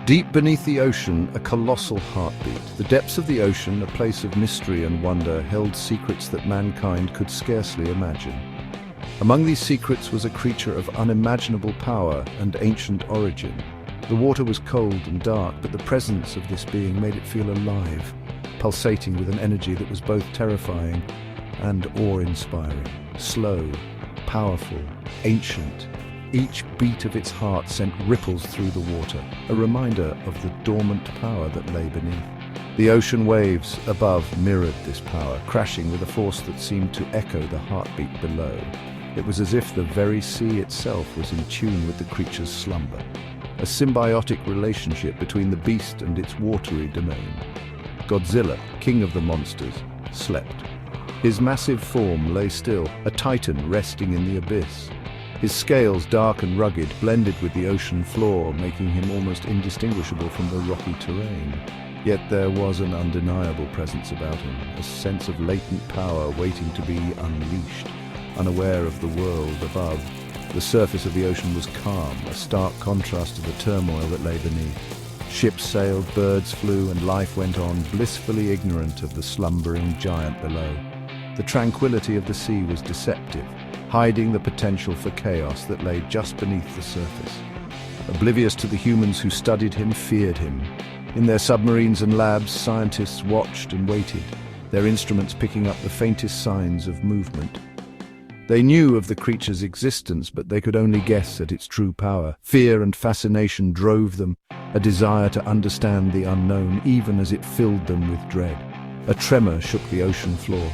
Deep beneath the ocean, a colossal heartbeat. The depths of the ocean, a place of mystery and wonder, held secrets that mankind could scarcely imagine. Among these secrets was a creature of unimaginable power and ancient origin. The water was cold and dark, but the presence of this being made it feel alive, pulsating with an energy that was both terrifying and awe-inspiring. Slow, powerful, ancient. Each beat of its heart sent ripples through the water, a reminder of the dormant power that lay beneath. The ocean waves above mirrored this power, crashing with a force that seemed to echo the heartbeat below. It was as if the very sea itself was in tune with the creature's slumber, a symbiotic relationship between the beast and its watery domain. Godzilla, king of the monsters, slept. His massive form lay still, a titan resting in the abyss. His scales, dark and rugged, blended with the ocean floor, making him almost indistinguishable from the rocky terrain. Yet there was an undeniable presence about him, a sense of latent power waiting to be unleashed. Unaware of the world above, the surface of the ocean was calm, a stark contrast to the turmoil that lay beneath. Ships sailed, birds flew, and life went on, blissfully ignorant of the slumbering giant below. The tranquility of the sea was deceptive, hiding the potential for chaos that lay just beneath the surface. Oblivious to the humans who studied him, feared him. In their submarines and labs, scientists watched and waited, their instruments picking up the faintest signs of movement. They knew of the creature's existence, but they could only guess at its true power. Fear and fascination drove them, a desire to understand the unknown, even as it filled them with dread. A tremor shook the ocean floor.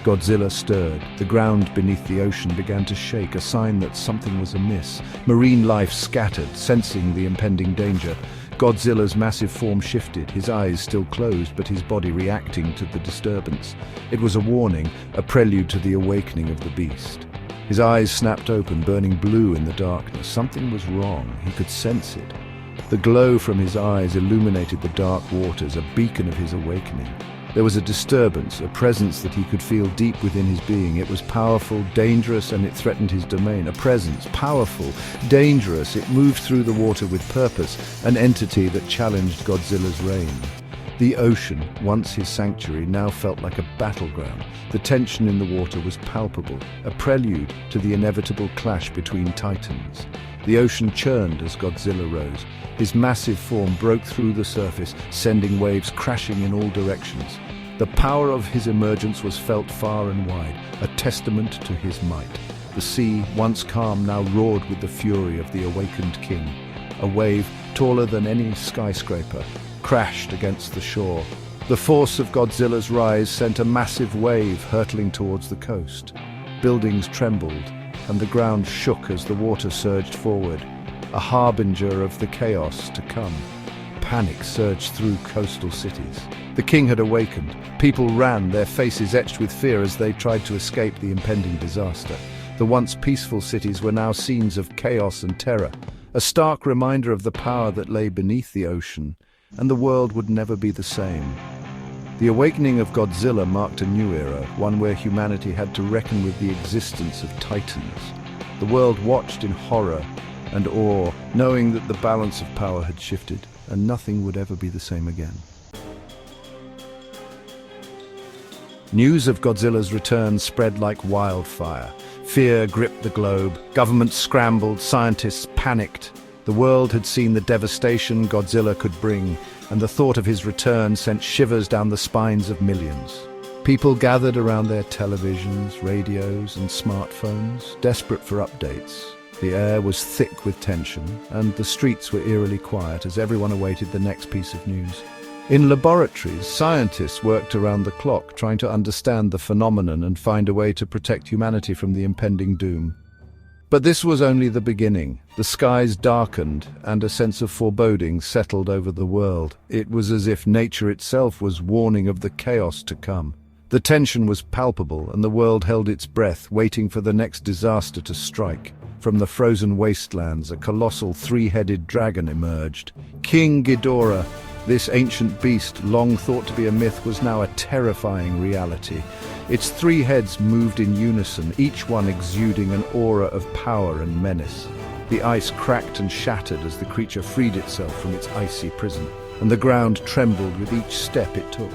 Godzilla stirred. The ground beneath the ocean began to shake, a sign that something was amiss. Marine life scattered, sensing the impending danger. Godzilla's massive form shifted, his eyes still closed, but his body reacting to the disturbance. It was a warning, a prelude to the awakening of the beast. His eyes snapped open, burning blue in the darkness. Something was wrong. He could sense it. The glow from his eyes illuminated the dark waters, a beacon of his awakening. There was a disturbance, a presence that he could feel deep within his being. It was powerful, dangerous, and it threatened his domain. A presence, powerful, dangerous. It moved through the water with purpose, an entity that challenged Godzilla's reign. The ocean, once his sanctuary, now felt like a battleground. The tension in the water was palpable, a prelude to the inevitable clash between titans. The ocean churned as Godzilla rose. His massive form broke through the surface, sending waves crashing in all directions. The power of his emergence was felt far and wide, a testament to his might. The sea, once calm, now roared with the fury of the awakened king. A wave, taller than any skyscraper, crashed against the shore. The force of Godzilla's rise sent a massive wave hurtling towards the coast. Buildings trembled, and the ground shook as the water surged forward, a harbinger of the chaos to come. Panic surged through coastal cities. The king had awakened. People ran, their faces etched with fear as they tried to escape the impending disaster. The once peaceful cities were now scenes of chaos and terror, a stark reminder of the power that lay beneath the ocean, and the world would never be the same. The awakening of Godzilla marked a new era, one where humanity had to reckon with the existence of titans. The world watched in horror and awe, knowing that the balance of power had shifted, and nothing would ever be the same again. News of Godzilla's return spread like wildfire. Fear gripped the globe, governments scrambled, scientists panicked. The world had seen the devastation Godzilla could bring, and the thought of his return sent shivers down the spines of millions. People gathered around their televisions, radios, and smartphones, desperate for updates. The air was thick with tension, and the streets were eerily quiet as everyone awaited the next piece of news. In laboratories, scientists worked around the clock, trying to understand the phenomenon and find a way to protect humanity from the impending doom. But this was only the beginning. The skies darkened, and a sense of foreboding settled over the world. It was as if nature itself was warning of the chaos to come. The tension was palpable, and the world held its breath, waiting for the next disaster to strike. From the frozen wastelands, a colossal three-headed dragon emerged. King Ghidorah, this ancient beast, long thought to be a myth, was now a terrifying reality. Its three heads moved in unison, each one exuding an aura of power and menace. The ice cracked and shattered as the creature freed itself from its icy prison, and the ground trembled with each step it took.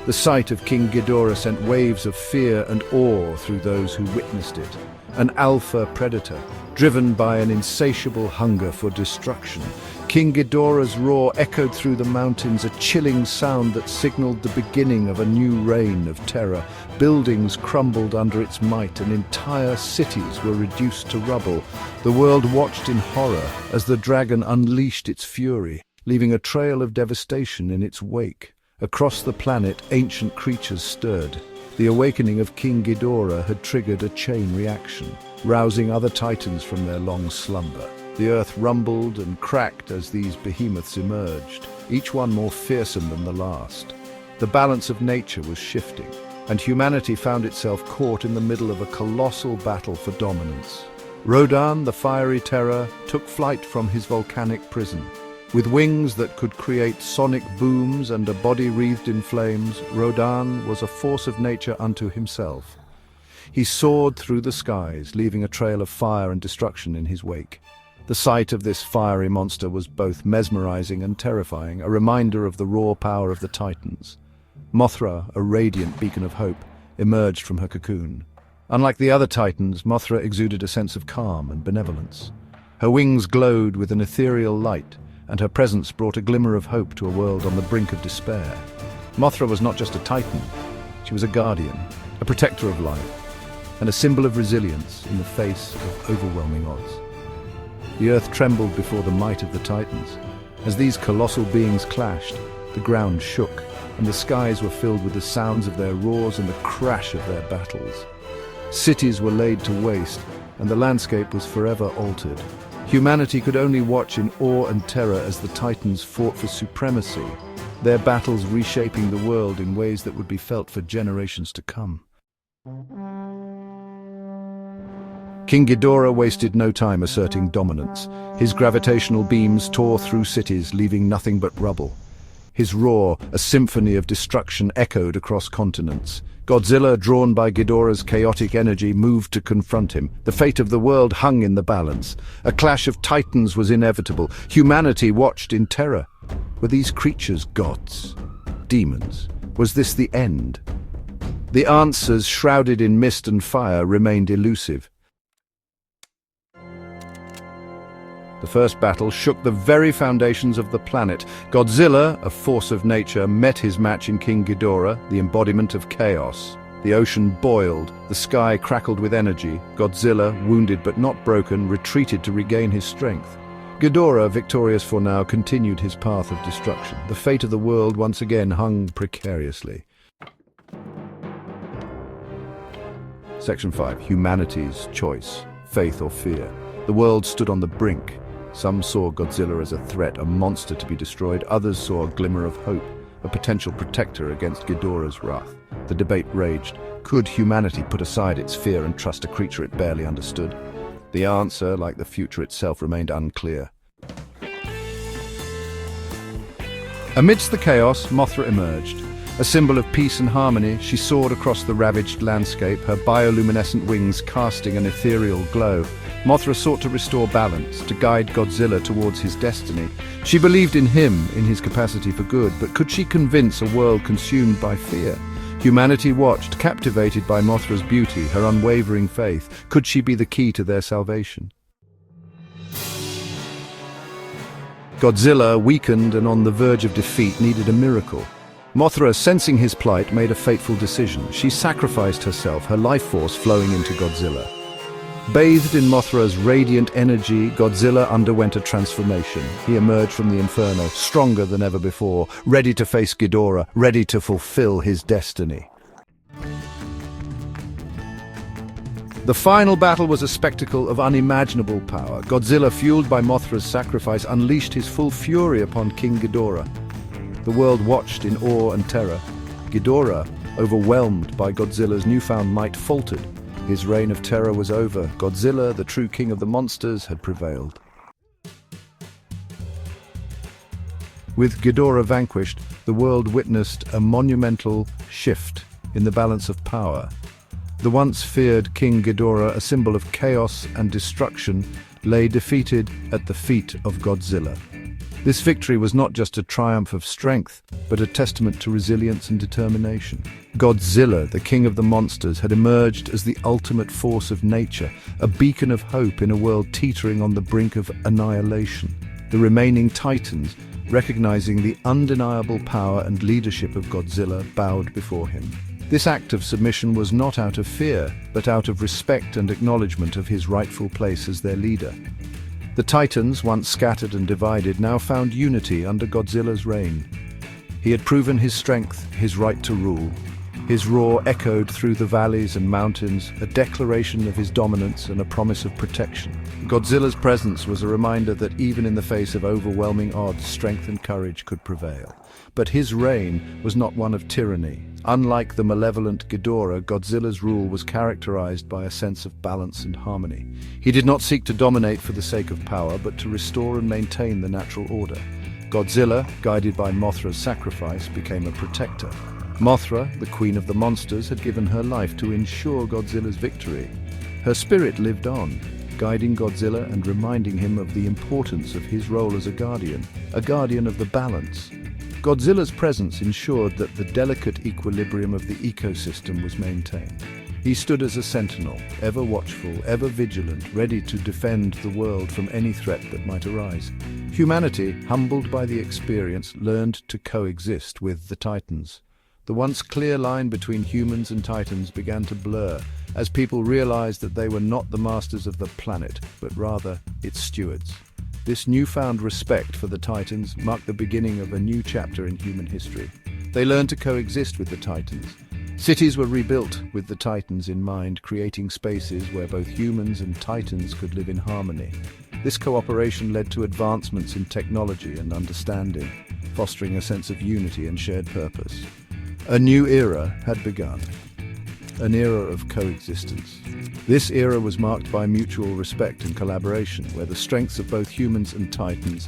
The sight of King Ghidorah sent waves of fear and awe through those who witnessed it. An alpha predator, driven by an insatiable hunger for destruction. King Ghidorah's roar echoed through the mountains, a chilling sound that signaled the beginning of a new reign of terror. Buildings crumbled under its might, and entire cities were reduced to rubble. The world watched in horror as the dragon unleashed its fury, leaving a trail of devastation in its wake. Across the planet, ancient creatures stirred. The awakening of King Ghidorah had triggered a chain reaction, rousing other titans from their long slumber. The earth rumbled and cracked as these behemoths emerged, each one more fearsome than the last. The balance of nature was shifting, and humanity found itself caught in the middle of a colossal battle for dominance. Rodan, the fiery terror, took flight from his volcanic prison. With wings that could create sonic booms and a body wreathed in flames, Rodan was a force of nature unto himself. He soared through the skies, leaving a trail of fire and destruction in his wake. The sight of this fiery monster was both mesmerizing and terrifying, a reminder of the raw power of the Titans. Mothra, a radiant beacon of hope, emerged from her cocoon. Unlike the other Titans, Mothra exuded a sense of calm and benevolence. Her wings glowed with an ethereal light, and her presence brought a glimmer of hope to a world on the brink of despair. Mothra was not just a Titan, she was a guardian, a protector of life, and a symbol of resilience in the face of overwhelming odds. The earth trembled before the might of the Titans. As these colossal beings clashed, the ground shook, and the skies were filled with the sounds of their roars and the crash of their battles. Cities were laid to waste, and the landscape was forever altered. Humanity could only watch in awe and terror as the Titans fought for supremacy, their battles reshaping the world in ways that would be felt for generations to come. King Ghidorah wasted no time asserting dominance. His gravitational beams tore through cities, leaving nothing but rubble. His roar, a symphony of destruction, echoed across continents. Godzilla, drawn by Ghidorah's chaotic energy, moved to confront him. The fate of the world hung in the balance. A clash of titans was inevitable. Humanity watched in terror. Were these creatures gods? Demons? Was this the end? The answers, shrouded in mist and fire, remained elusive. The first battle shook the very foundations of the planet. Godzilla, a force of nature, met his match in King Ghidorah, the embodiment of chaos. The ocean boiled, the sky crackled with energy. Godzilla, wounded but not broken, retreated to regain his strength. Ghidorah, victorious for now, continued his path of destruction. The fate of the world once again hung precariously. Section 5. Humanity's choice. Faith or fear. The world stood on the brink. Some saw Godzilla as a threat, a monster to be destroyed. Others saw a glimmer of hope, a potential protector against Ghidorah's wrath. The debate raged. Could humanity put aside its fear and trust a creature it barely understood? The answer, like the future itself, remained unclear. Amidst the chaos, Mothra emerged. A symbol of peace and harmony, she soared across the ravaged landscape, her bioluminescent wings casting an ethereal glow. Mothra sought to restore balance, to guide Godzilla towards his destiny. She believed in him, in his capacity for good, but could she convince a world consumed by fear? Humanity watched, captivated by Mothra's beauty, her unwavering faith. Could she be the key to their salvation? Godzilla, weakened and on the verge of defeat, needed a miracle. Mothra, sensing his plight, made a fateful decision. She sacrificed herself, her life force flowing into Godzilla. Bathed in Mothra's radiant energy, Godzilla underwent a transformation. He emerged from the inferno, stronger than ever before, ready to face Ghidorah, ready to fulfill his destiny. The final battle was a spectacle of unimaginable power. Godzilla, fueled by Mothra's sacrifice, unleashed his full fury upon King Ghidorah. The world watched in awe and terror. Ghidorah, overwhelmed by Godzilla's newfound might, faltered. His reign of terror was over. Godzilla, the true king of the monsters, had prevailed. With Ghidorah vanquished, the world witnessed a monumental shift in the balance of power. The once feared King Ghidorah, a symbol of chaos and destruction, lay defeated at the feet of Godzilla. This victory was not just a triumph of strength, but a testament to resilience and determination. Godzilla, the king of the monsters, had emerged as the ultimate force of nature, a beacon of hope in a world teetering on the brink of annihilation. The remaining titans, recognizing the undeniable power and leadership of Godzilla, bowed before him. This act of submission was not out of fear, but out of respect and acknowledgement of his rightful place as their leader. The Titans, once scattered and divided, now found unity under Godzilla's reign. He had proven his strength, his right to rule. His roar echoed through the valleys and mountains, a declaration of his dominance and a promise of protection. Godzilla's presence was a reminder that even in the face of overwhelming odds, strength and courage could prevail. But his reign was not one of tyranny. Unlike the malevolent Ghidorah, Godzilla's rule was characterized by a sense of balance and harmony. He did not seek to dominate for the sake of power, but to restore and maintain the natural order. Godzilla, guided by Mothra's sacrifice, became a protector. Mothra, the queen of the monsters, had given her life to ensure Godzilla's victory. Her spirit lived on, guiding Godzilla and reminding him of the importance of his role as a guardian of the balance. Godzilla's presence ensured that the delicate equilibrium of the ecosystem was maintained. He stood as a sentinel, ever watchful, ever vigilant, ready to defend the world from any threat that might arise. Humanity, humbled by the experience, learned to coexist with the Titans. The once clear line between humans and Titans began to blur as people realized that they were not the masters of the planet, but rather its stewards. This newfound respect for the Titans marked the beginning of a new chapter in human history. They learned to coexist with the Titans. Cities were rebuilt with the Titans in mind, creating spaces where both humans and Titans could live in harmony. This cooperation led to advancements in technology and understanding, fostering a sense of unity and shared purpose. A new era had begun, an era of coexistence. This era was marked by mutual respect and collaboration, where the strengths of both humans and Titans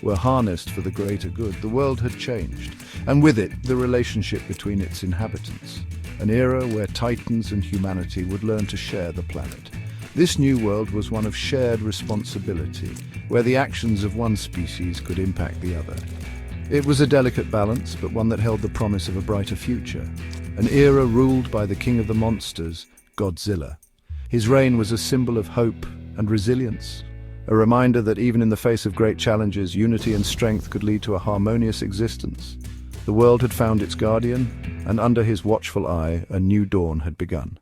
were harnessed for the greater good. The world had changed, and with it, the relationship between its inhabitants. An era where Titans and humanity would learn to share the planet. This new world was one of shared responsibility, where the actions of one species could impact the other. It was a delicate balance, but one that held the promise of a brighter future. An era ruled by the king of the monsters, Godzilla. His reign was a symbol of hope and resilience, a reminder that even in the face of great challenges, unity and strength could lead to a harmonious existence. The world had found its guardian, and under his watchful eye, a new dawn had begun.